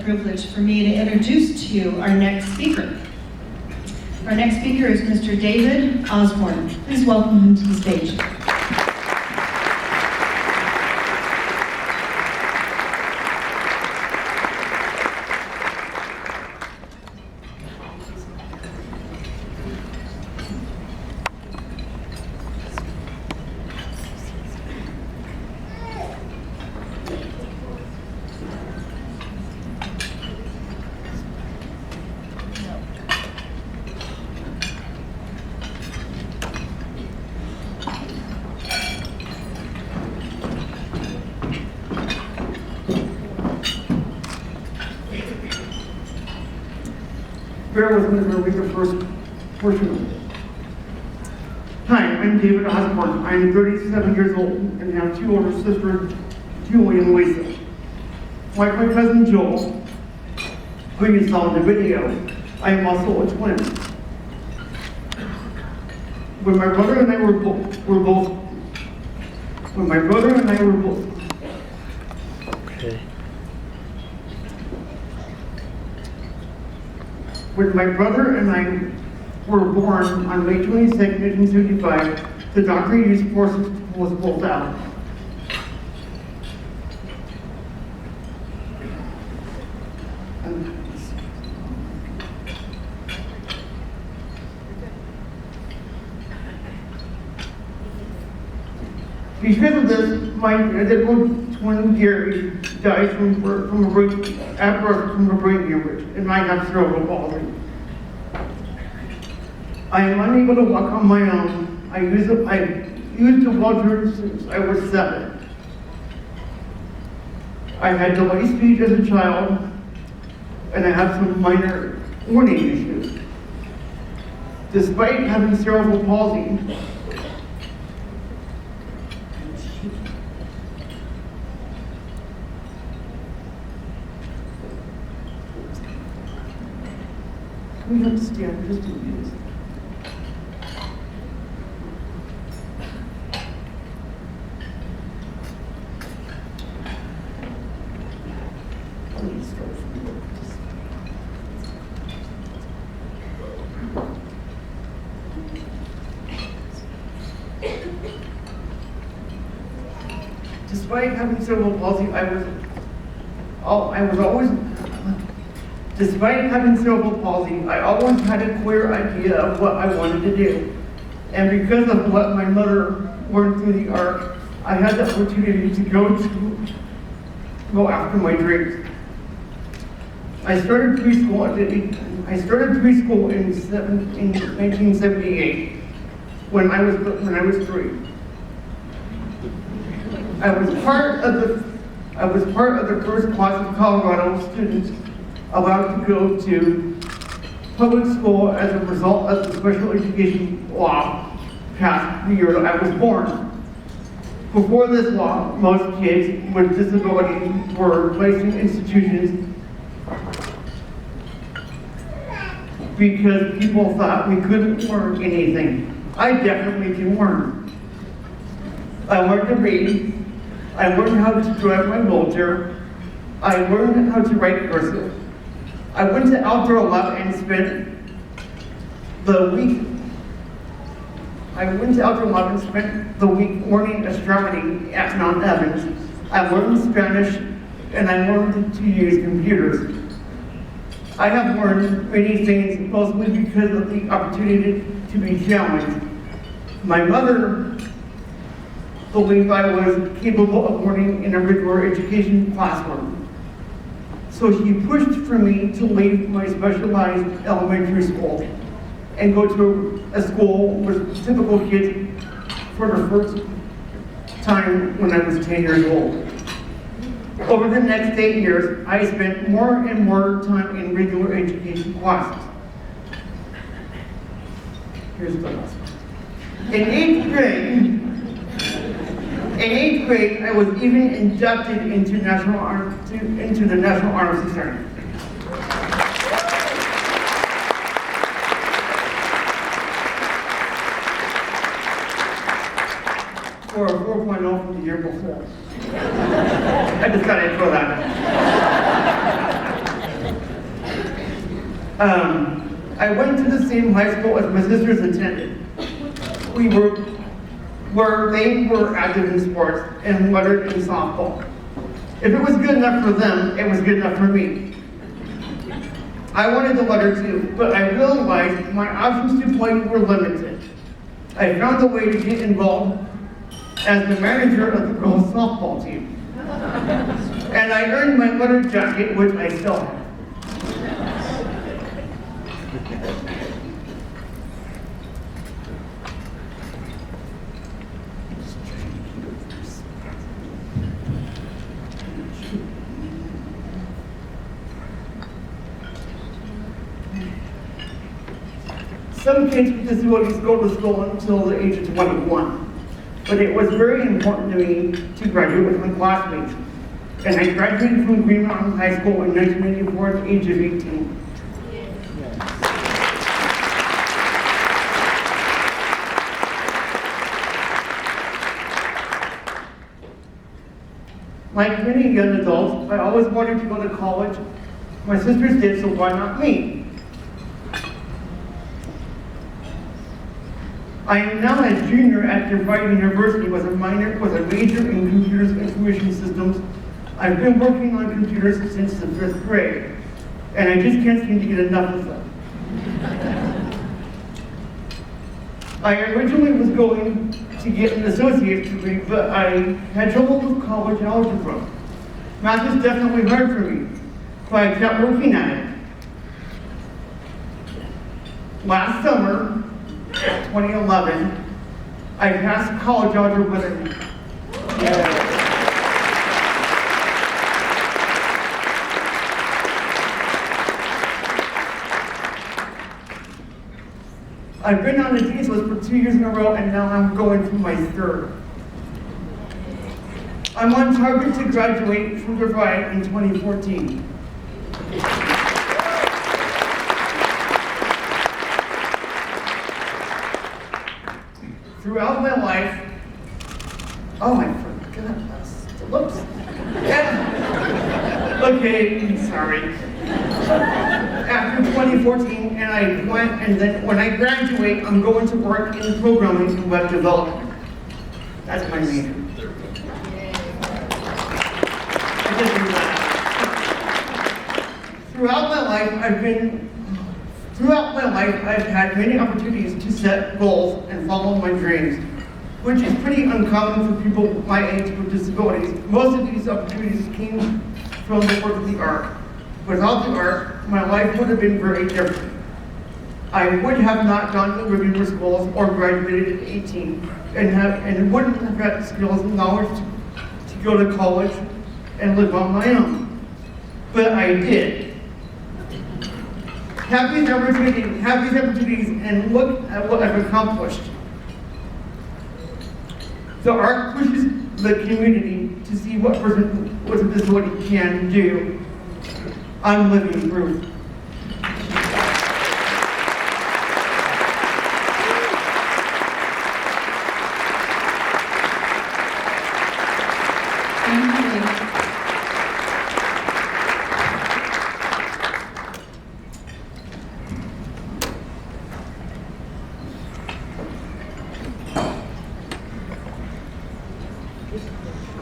privilege for me to introduce to you our next speaker. Our next speaker is Mr. David Osborne. Please welcome him to the stage. Bear with me as I read the first portion of it. Hi, I'm David Osborne. I'm 37 years old and have two older sisters, Julie and Lisa. Like my cousin Joel, who you saw in the video, I am also a twin. When my brother and I were both, Okay. When my brother and I were born on May 22, 1975, the doctor used force was pulled out. Because of this, my identical twin Gary died from a brain hemorrhage, and I have cerebral palsy. I am unable to walk on my own. I used a wheelchair since I was 7. I had delayed speech as a child, and I have some minor learning issues. Despite having cerebral palsy, we have to stand just a minute. Please go forward. Despite having cerebral palsy, Despite having cerebral palsy, I always had a clear idea of what I wanted to do. And because of what my mother learned through the ARC, I had the opportunity to go after my dreams. I started preschool in 1978 when I was 3. I was part of the first class of Colorado students allowed to go to public school as a result of the special education law passed the year that I was born. Before this law, most kids with disabilities were placed in institutions because people thought we couldn't learn anything. I definitely can learn. I learned to read. I learned how to drive my wheelchair. I learned how to write cursive. I went to Outdoor Lab and spent the week learning astronomy at Mount Evans. I learned Spanish and I learned to use computers. I have learned many things mostly because of the opportunity to be challenged. My mother believed I was capable of learning in a regular education classroom. So she pushed for me to leave my specialized elementary school and go to a school with typical kids for the first time when I was 10 years old. Over the next 8 years, I spent more and more time in regular education classes. Here's the last one. In eighth grade, I was even inducted into the National Honor Society. For a 4.0 from the year before. I just thought I'd throw that in. I went to the same high school as my sisters attended. We were, where they were active in sports and lettered in softball. If it was good enough for them, it was good enough for me. I wanted to letter too, but I realized my options to play were limited. I found a way to get involved as the manager of the girls softball team. And I earned my letter jacket, which I still have. Some kids with disabilities go to school until the age of 21, but it was very important to me to graduate with my classmates. And I graduated from Green Mountain High School in 1984 at the age of 18. Like many young adults, I always wanted to go to college. My sisters did, so why not me? I am now a junior at DeVry University with a major in computers and information systems. I've been working on computers since the 5th grade, and I just can't seem to get enough of them. I originally was going to get an associate's degree, but I had trouble with college algebra. Math is definitely hard for me, but I kept working at it. Last summer, 2011, I passed college algebra with it. I've been on the Dean's list for 2 years in a row, and now I'm going for my 3rd. I'm on target to graduate from DeVry in 2014. Throughout my life, oh, I forgot this. Whoops. Yeah. Okay, sorry. After 2014, and I went, and then when I graduate, I'm going to work in programming and web development. That's my major. Throughout my life, I've had many opportunities to set goals and follow my dreams, which is pretty uncommon for people my age with disabilities. Most of these opportunities came from the work of the art. Without the art, my life would have been very different. I would have not gone to regular schools or graduated at 18 and wouldn't have got the skills and knowledge to go to college and live on my own. But I did. Have these opportunities, and look at what I've accomplished. The art pushes the community to see what a person with a disability can do. I'm living proof. Thank you.